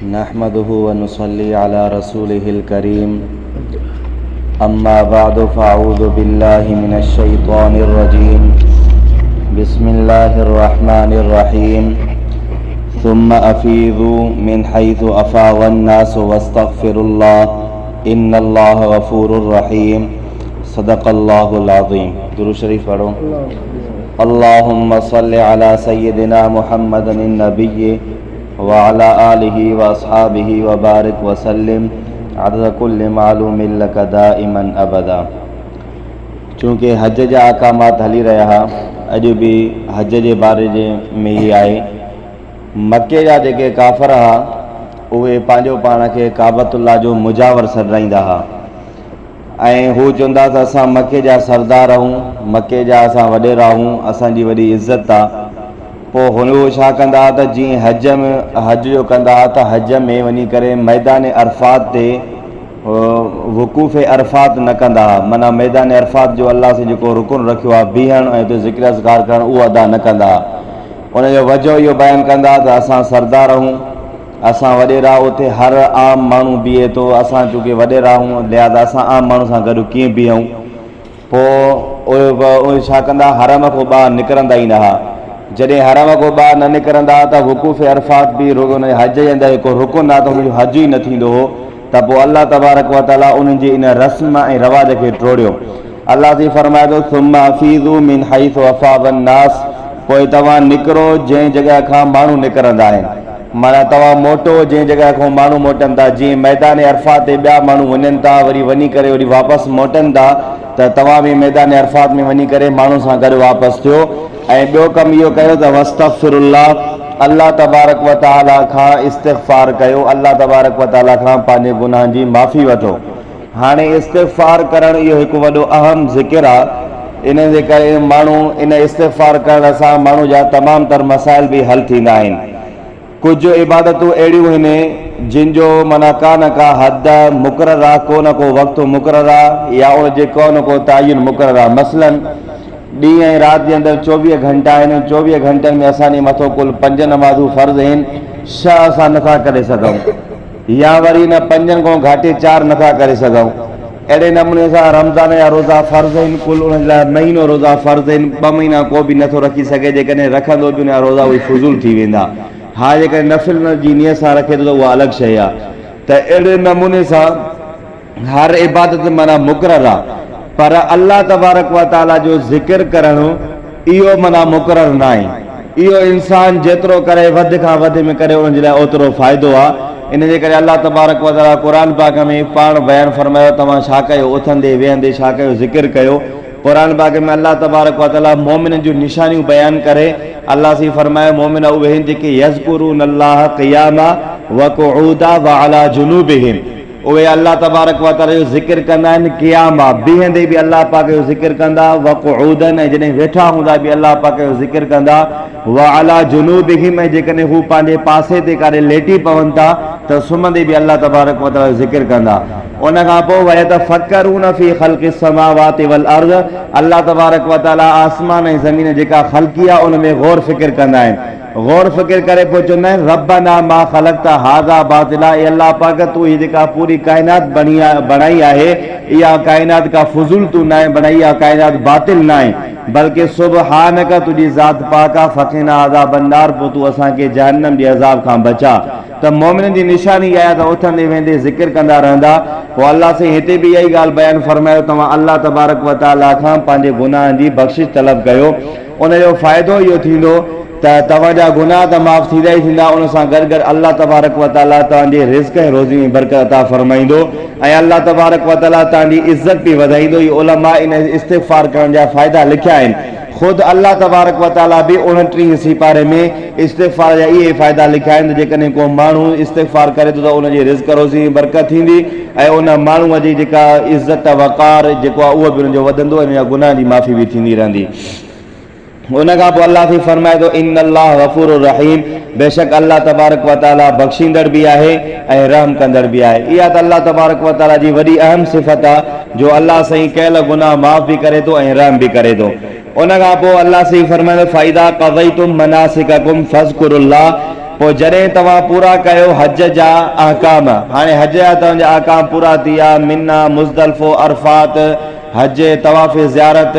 नहमदुहु व नुसल्ली अला रसूलिहिल करीम। अम्मा बादु फ़अऊज़ु बिल्लाहि मिनश शैतानिर रजीम। बिस्मिल्लाहिर रहमानिर रहीम। सुम्मा अफ़ीज़ू मिन हैसु अफ़ाज़न नास वस्तग़फ़िरुल्लाह इन्नल्लाह गफ़ूरुर रहीम। सदक़ल्लाहुल अज़ीम। दुरूद शरीफ पढ़ो। अल्लाहुम्मा सल्लि अला सय्यिदिना मुहम्मदिन नबिय्यि व अला आलिहि व अस्हाबिहि व बारिक व सल्लिम अदद कुल्लि मालूमिन लक दाइमन अबदा। चूँकि हज जा अहकामात हली रहा, अॼु बि हज जे बारे में ही आहे। मके जा जेके काफ़र हुआ उहे पंहिंजो पाण खे काबतुल्लाह जो मुजावर सॾाईंदा हुआ ऐं हू चवंदा त असां मके जा सरदार आहियूं, मके जा असां वॾेरा आहियूं, असांजी वॾी इज़त आहे। पोइ हुन छा कंदा त जीअं हज जो कंदा त हज में वञी करे मैदान अरफ़ात ते वक़ूफ़ अरफ़ात न कंदा हुआ। माना मैदान अरफ़ात जो अल्लाह से जेको रुकुन रखियो आहे बीहण ऐं उते ज़िक्र अज़कार करणु, उहो अदा न कंदा हुआ। उनजो वजह इहो बयानु कंदा त असां सरदार आहियूं, असां वॾेरा, उते हर आम माण्हू बीहे थो, असां चूंकि वॾेरा आहियूं लिहाज़ा असां आम माण्हू सां गॾु कीअं बीहूं। पोइ उहे छा कंदा, हरम खां ॿाहिरि निकिरंदा ई न हुआ। जॾहिं हरम खां ॿाहिरि न निकिरंदा त वक़ूफ़ अरफ़ात बि हुन हज जे अंदरि हिकु रुकुन आहे त हुनजो हज ई न थींदो हो। त पोइ अल्लाह तबारक व तआला उन्हनि जी इन रस्म ऐं रवाज खे टोड़ियो। अल्लाह जी फरमाए थो सुम्मा अफ़ीज़ू मिन हैसु अफ़ाज़न नास, पोइ तव्हां निकिरो जंहिं जॻह खां माण्हू निकिरंदा आहिनि। माना तव्हां मोटो जंहिं जॻह खां माण्हू मोटनि था। जीअं मैदान अरफ़ात ते ॿिया माण्हू वञनि था, वरी वञी करे वरी वापसि मोटनि था, त तव्हां बि मैदान अरफ़ात में वञी करे माण्हू सां गॾु वापसि थियो। ऐं ॿियो कमु इहो कयो त वस्तग़फ़िरुल्लाह, अल्लाह तबारक व तआला खां इस्तिग़फ़ार कयो, अल्लाह तबारक व तआला खां पंहिंजे गुनाहनि जी माफ़ी वठो। हाणे इस्तिग़फ़ार करणु इहो हिकु वॾो अहम ज़िक्र आहे। इन जे करे माण्हू इन इस्तिग़फ़ार करण सां माण्हू जा तमामु तर मसाइल बि हल थींदा आहिनि। कुझु इबादतूं अहिड़ियूं आहिनि जिन जो माना का न का हद मुक़ररु आहे, को न को वक़्तु मुक़ररु आहे, या उनजे को न को तायुन मुक़ररु आहे। मसलन ॾींहं ऐं राति जे अंदरि 24 घंटा आहिनि। 24 घंटनि में असांजे मथो कुल 5 नमाज़ूं फ़र्ज़ आहिनि, 6 असां नथा करे सघूं, या वरी न 5 खां घाटे 4 नथा करे सघूं। अहिड़े नमूने सां रमज़ान जा रोज़ा फ़र्ज़ आहिनि, कुल उन लाइ महीनो रोज़ा फ़र्ज़ आहिनि। 2 महीना को बि नथो रखी सघे, जेकॾहिं रखंदो बि उन रोज़ा उहे फुज़ूल थी वेंदा। हा, जेकॾहिं नफ़िल जी नियत सां रखे थो त उहा अलॻि शइ आहे। त अहिड़े नमूने सां हर इबादत माना मुक़ररु आहे, पर अल्लाह तबारक व तआला जो ज़िक्र करणु इहो माना मुक़ररु न आहे। इहो इंसान जेतिरो करे वधि खां वधि में करे उनजे लाइ ओतिरो फ़ाइदो आहे। इन जे करे अल्लाह तबारक व तआला क़ुर पाक में पाण बयानु फरमायो, तव्हां छा कयो, उथंदे वेहंदे छा कयो, ज़िक्र कयो। क़ुर पाक में अल्लाह तबारक व तआला मोमिननि जूं निशानियूं बयानु करे अल्लाह से फरमायो, मोमिन उहे आहिनि जेके यज़कुरूनल्लाह क़ियामा व क़ुऊदा व अला जुनूबिहिम, उहे अल्लाह तबारक व तआला जो ज़िक्र कंदा आहिनि। क़ियामा बीहंदे बि अल्लाह पाक जो ज़िक्र कंदा, व क़ुऊदन ऐं जॾहिं वेठा हूंदा बि अल्लाह पाक जो ज़िक्र कंदा, व अला जुनूबिहिम ऐं जेकॾहिं हू पंहिंजे पासे ते काॾे लेटी पवनि था त सुम्हंदे बि अल्लाह तबारक व तआला जो ज़िक्र कंदा। उन खां पोइ वयतफ़क्करून फ़ी ख़ल्क़िस समावाति वल अर्ज़, अल्लाह तबारक व तआला आसमान ऐं ज़मीन जेका ख़ल्क़ी आहे उन में गौर फ़िक्र कंदा आहिनि। गौर फ़िक्र करे पोइ चवंदा आहिनि रब्बना मा ख़लक़्त हाज़ा बातिला, ए अल्लाह पाक तूं हीअ जेका पूरी काइनात बणाई आहे, इहा काइनात का फुज़ूल तूं न बणाई, इहा काइनात बातिल न आहे, बल्कि सुबहानक तुंहिंजी ज़ात पाक आहे, फ़क़िना अज़ाबन नार, पोइ तूं असांखे जहन्नम जे अज़ाब खां बचा। त मोमिननि जी निशानी आहे त उथंदे वेंदे ज़िक्र कंदा रहंदा। पोइ अल्लाह से हिते बि इहा ई ॻाल्हि बयानु फरमायो, तव्हां अल्लाह तबारक व तआला खां पंहिंजे गुनाहनि जी बख़्शिश तलब कयो। उनजो फ़ाइदो इहो थींदो त तव्हांजा गुनाह त माफ़ थींदा ई थींदा, उन सां गॾु गॾु अल्लाह तबारक व तआला तव्हांजे रिज़्क़ ऐं रोज़ी में बरकत अता फरमाईंदो ऐं अल्लाह तबारक व तआला तव्हांजी इज़त बि वधाईंदो। इहे उलमा इन इस्तिग़फ़ार करण जा फ़ाइदा लिखिया आहिनि। ख़ुदि अल्लाह तबारक व तआला बि 29 सिपारे में इस्तिग़फ़ार जा इहे फ़ाइदा लिखिया आहिनि। जेकॾहिं को माण्हू इस्तिग़फ़ार करे थो त उनजी रिज़्क़ रोज़ी में बरकत थींदी ऐं उन माण्हूअ जी जेका इज़त वक़ार जेको आहे उहो बि उनजो वधंदो ऐं उनजा गुनाह जी माफ़ी बि थींदी रहंदी। उन खां पोइ अल्लाह खे फरमाए थो इन्नल्लाह गफ़ूरुर रहीम, बेशक अल्लाह तबारक व तआला बख़्शींदड़ बि आहे ऐं रहम कंदड़ बि आहे। इहा त अल्लाह तबारक व तआला जी वॾी अहम सिफ़त आहे जो अल्लाह साईं कयल गुनाह माफ़ बि करे थो ऐं रहम बि करे थो। उन खां पोइ अल्लाह साईं फरमाए थो फ़इज़ा क़ज़यतुम मनासिककुम फ़ज़्कुरुल्लाह, पोइ जॾहिं तव्हां पूरा कयो हज जा अहकाम, हाणे हज जा तव्हांजा अहकाम पूरा थी विया, मिना, मुज़दलिफ़ो, अरफ़ात, हज, तवाफ़ ज़ियारत,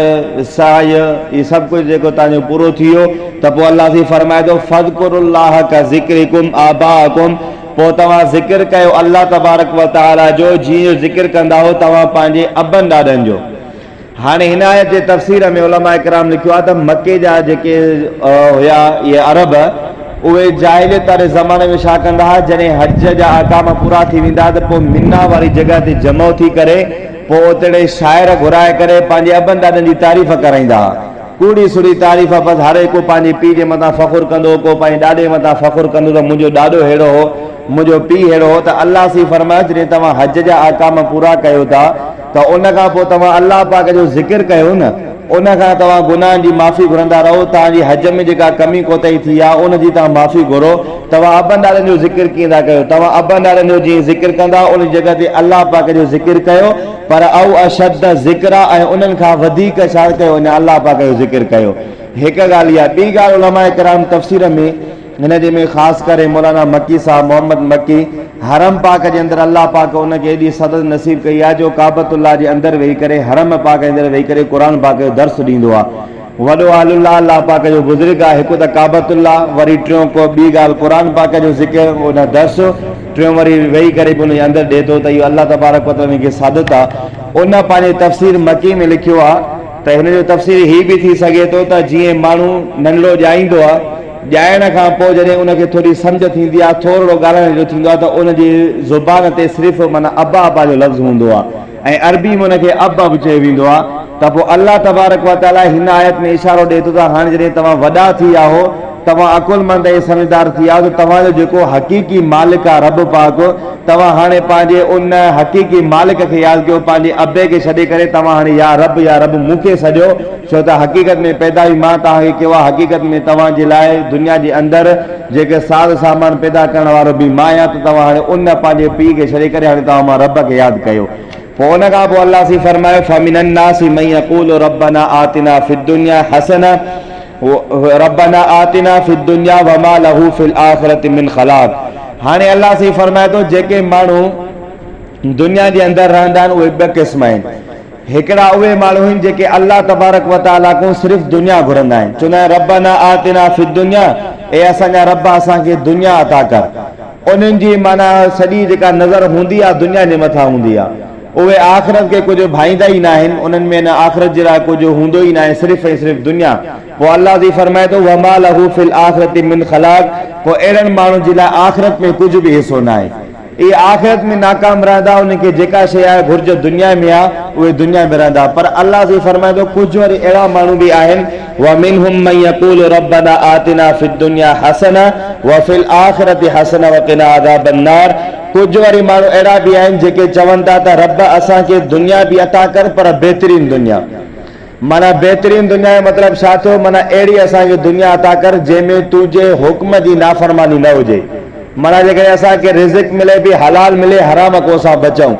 साय, इहे सभु कुझु जेको तव्हांजो पूरो थी वियो त पोइ अल्लाह जी फरमाए थो फ़ज़कुरुल्लाह का ज़िक्रिकुम आबाअकुम, पोइ तव्हां ज़िक्र कयो अल्लाह तबारक व तआला जो जीअं ज़िक्र कंदा हो तव्हां पंहिंजे अबनि ॾाॾनि जो। हाणे हिन आयत जे तफ़सीर में उलमा इकराम लिखियो आहे त मके जा जेके हुया इहे अरब, उहे जाहिलियत वारे ज़माने में छा कंदा हुआ, जॾहिं हज जा अहकाम पूरा थी वेंदा त पोइ मिना वारी जॻह ते जमो थी करे पोइ उते शाइर घुराए करे पंहिंजे अबनि ॾाॾनि जी तारीफ़ कराईंदा हुआ, कूड़ी सुड़ी तारीफ़। बसि हर हिकु पंहिंजे पीउ जे मथां फ़ख़ुरु कंदो, को पंहिंजे ॾाॾे मथां फ़ख़ुरु कंदो त मुंहिंजो ॾाॾो अहिड़ो हो, मुंहिंजो पीउ अहिड़ो हो। त अल्लाह सी फरमायो जॾहिं तव्हां हज जा अहकाम पूरा कयो था त उन खां पोइ तव्हां अल्लाह पाक जो ज़िक्र कयो न, उन खां तव्हां गुनाहनि जी माफ़ी घुरंदा रहो। तव्हांजी हज में जेका कमी कोताही थी आहे उनजी तव्हां माफ़ी घुरो। तव्हां अबनि ॾाॾनि जो ज़िक्र कीअं था कयो, तव्हां अबनि ॾाॾनि जो जीअं ज़िक्र कंदा उन जॻह ते अल्लाह पाक जो ज़िक्र कयो, पर औ अशद ज़िक्र, ऐं उन्हनि खां वधीक छा कयो, अञा अल्लाह पाक जो ज़िक्र कयो। हिकु ॻाल्हि इहा। ॿी ॻाल्हि उलमा इकराम तफ़सीर में हिन जे में ख़ासि करे मौलाना मकी साहब मोहम्मद मकी, हरम पाक जे अंदरि अल्लाह पाक उनखे एॾी सदद नसीब कई आहे जो काबतुल्लाह जे अंदरि वेही करे, हरम पाक जे अंदरि वेही करे क़ुर पाक जो दर्स ॾींदो आहे। वॾो अल्लाह अल्लाह पाक जो बुज़ुर्ग आहे, हिकु त काबतुल्लाह, वरी टियों को ॿी ॻाल्हि क़ुर पाक जो ज़िक्र, उन दर्स, टियों वरी वेही करे उनजे अंदरि ॾिए थो, त इहो अल्लाह तबारक व तआला खे सादत आहे। उन पंहिंजे तफ़सीर मकी में लिखियो आहे त हिन जो तफ़सीर हीअ बि थी सघे थो त जीअं माण्हू नंढड़ो ॼाईंदो आहे, ॼाइण खां पोइ जॾहिं उनखे थोरी सम्झ थींदी आहे, थोरो ॻाल्हाइण जो थींदो आहे, त उनजी ज़ुबान ते सिर्फ़ु माना अबा अबा जो लफ़्ज़ हूंदो आहे ऐं अरबी में उनखे अब अब चयो वेंदो आहे। त पोइ अल्लाह तबारक व तआला हिन आयत में इशारो ॾिए थो त हाणे जॾहिं तव्हां वॾा थी विया हो, तव्हां अकुलमंद ऐं समझदार थी विया, त तव्हांजो जेको हक़ीक़ी मालिक आहे रब पाक, तव्हां हाणे पंहिंजे उन हक़ीक़ी मालिक खे यादि कयो, पंहिंजे अबे खे छॾे करे तव्हां हाणे या रब मूंखे सॼो, छो त हक़ीक़त में पैदाई मां तव्हांखे कयो आहे, हक़ीक़त में तव्हांजे लाइ दुनिया जे अंदरि जेके साज़ सामान पैदा करण वारो बि मां आहियां, त तव्हां हाणे उन पंहिंजे पीउ खे छॾे करे हाणे तव्हां मां रब खे यादि कयो। पोइ उन खां पोइ अल्लाह सी फरमायो फमिनन नासी मन यक़ूलु रब्बना आतिना फिद दुनिया हसना रब्बना आतिना फिद दुनिया वमा लहू फिल आखिरति मिन खलाक। हाणे अल्लाह सी फरमाए थो जेके माण्हू दुनिया जे अंदरि रहंदा आहिनि उहे ॿ क़िस्म आहिनि। हिकिड़ा उहे माण्हू आहिनि जेके अल्लाह तबारक व तआला खां सिर्फ़ु दुनिया घुरंदा आहिनि, चवंदा आहिनि रब्बना आतिना फिद दुनिया, ए असांजा रब असांखे दुनिया अता कर। उन्हनि जी माना सॼी जेका नज़र हूंदी आहे दुनिया जे मथां हूंदी आहे, उहे आख़िरत खे कुझु भाईंदा ई न आहिनि, उन्हनि में न आख़िरत जे लाइ कुझु हूंदो ई न आहे, सिर्फ़ु ऐं सिर्फ़ु दुनिया। पोइ अल्लाह जी फरमाए थो वमा लहू फिल आखिरति मिन खलाक, पोइ अहिड़नि माण्हुनि जे लाइ आख़िरत में कुझु बि हिसो न आहे, इहे आख़िरत में नाकाम रहंदा, उनखे जेका शइ आहे घुर्ज दुनिया में आहे उहे दुनिया में रहंदा। पर अल्लाह जी फरमाए थो कुझु वरी अहिड़ा माण्हू बि आहिनि वमिनहुम मन यक़ूलु रब्बना आतिना फिद दुनिया हसना व फिल आखिरति हसना व क़िना अज़ाबन नार। कुझु वरी माण्हू अहिड़ा बि आहिनि जेके चवनि था त रब असांखे दुनिया बि अता कर पर बहितरीन दुनिया, माना बहितरीन दुनिया जो मतिलबु छा थियो, माना अहिड़ी असांखे दुनिया अता कर जंहिंमें तुंहिंजे हुक्म जी नाफ़रमानी न हुजे, माना जेकॾहिं असांखे रिज़िक मिले बि हलाल मिले, हराम को असां बचूं।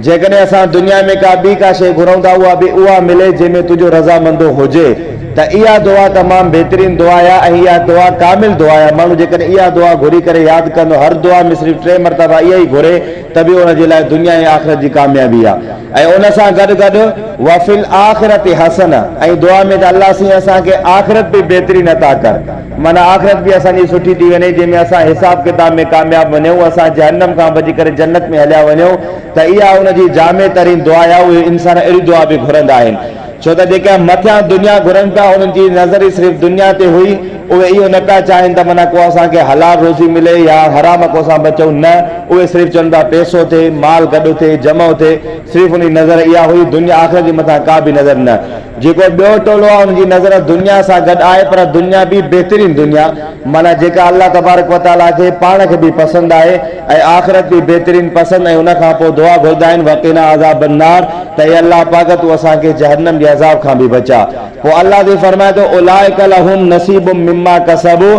जेकॾहिं असां दुनिया में का ॿी का शइ घुरऊं था उहा बि उहा मिले जंहिंमें तुंहिंजो रज़ामंदो हुजे, त इहा दुआ तमामु बहितरीन दुआ आहे ऐं इहा दुआ कामिल दुआ आहे। माण्हू जेकॾहिं इहा दुआ घुरी करे यादि कंदो, हर दुआ में सिर्फ़ु 3 मरतबा इहा ई घुरे, त बि उनजे लाइ दुनिया ऐं आख़िरत जी कामयाबी आहे। ऐं उन सां गॾु गॾु वफ़िल आख़िरति हसन, ऐं दुआ में त अल्लाह साईं असांखे आख़िरत बि बहितरीन अता कर, माना आख़िरत बि असांजी सुठी थी वञे जंहिंमें असां हिसाब किताब में कामयाबु वञूं, असां जहन्नम खां बची करे जन्नत में हलिया वञूं। त इहा उनजी जामे तरीन दुआ आहे। उहे इंसान अहिड़ी दुआ बि घुरंदा आहिनि, छो त जेका मथियां दुनिया घुरनि था उन्हनि जी नज़र ई सिर्फ़ु दुनिया ते हुई, उहे इहो न पिया चाहिनि त माना को असांखे हलाल रोज़ी मिले या हराम को असां बचूं, न, उहे सिर्फ़ु चवनि था पैसो थिए, माल गॾु थिए, जमो थिए, सिर्फ़ु उनजी नज़र इहा हुई, दुनिया आख़िरत जे मथां का बि नज़र न। जेको ॿियो टोलो आहे उनजी नज़र दुनिया सां गॾु आहे, पर दुनिया बि बहितरीन दुनिया, माना जेका अल्लाह तबारक व तआला खे पाण खे बि पसंदि आहे ऐं आख़िरत बि बहितरीन पसंदि। ऐं उन खां पोइ दुआ घुरंदा आहिनि वक़िना अज़ाबन नार, त हे अल्लाह पाक तूं असांखे जहन्नम जे अज़ाब खां बि बचा। पोइ अल्लाह जी फरमाए थो उलाइका लहुम नसीबुम मिम्मा कसबू,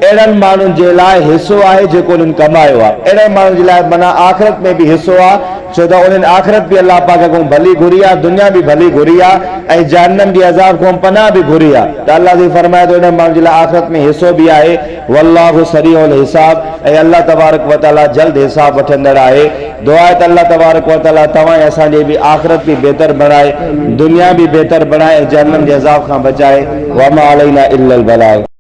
अहिड़नि माण्हुनि जे लाइ हिसो आहे जेको उन्हनि कमायो आहे। अहिड़े माण्हुनि जे लाइ माना आख़िरत में बि हिसो आहे, छो त उन्हनि आख़िरत बि अल्लाह पाक खां भली घुरी आहे, दुनिया बि भली घुरी आहे ऐं जहन्नम जी अज़ाब खां पनाह बि घुरी आहे। त अल्लाह जी फरमाए थो इन माण्हू जे लाइ आख़िरत में हिसो बि आहे। वल्लाहु सरीउल हिसाब, ऐं अल्लाह तबारक व तआला जल्द हिसाब वठंदड़ आहे। दुआ आहे त अल्लाह तबारक व तआला तव्हां ऐं असांजी बि आख़िरत बि बहितर बणाए, दुनिया बि बहितर बणाए, जहन्नम जे अज़ाब खां बचाए। वमा अलैना इल्लल बलाग।